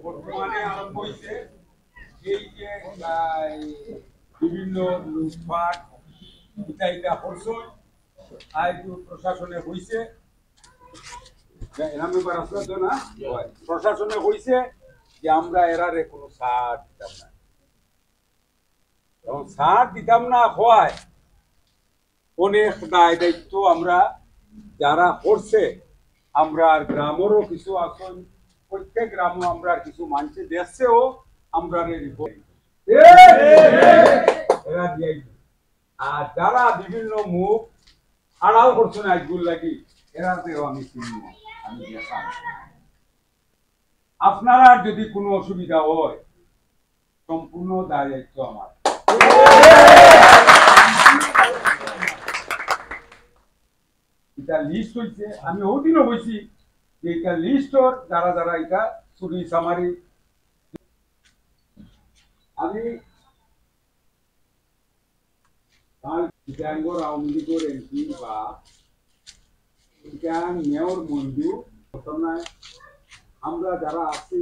বর্তমানে আরম্ভ হয়েছে এই যে বিভিন্ন লুটপাট ইটা করছেন আজ প্রশাসনে হয়েছে প্রশাসনে হয়েছে যে আমরা এরারে কোনো ছাড় দিতাম না এবং ছাড় দিতাম না হওয়ায় অনেক দায় দায়িত্ব আমরা যারা করছে আমরা গ্রামেরও কিছু আসন প্রত্যেক গ্রামও আমরা কিছু মানছে দেখছেও আমরা আর যারা বিভিন্ন মুখ আড়াল করছে না আজগুল লাগি এরাতেও আমি চিনি আমি দেখাম আপনারা যদি কোনো অসুবিধা হয় সম্পূর্ণ দায় দায়িত্ব আমার এটা লিস্ট হয়েছে আমি ওদিনও বলছি যে এটা লিস্টর যারা যারা এটা চুরি সামারি আমি চিটাঙ্গর আওয়ামী লীগের এমপি বা চিটাং মেয়র বন্ধু ঘটনায় আমরা যারা আছি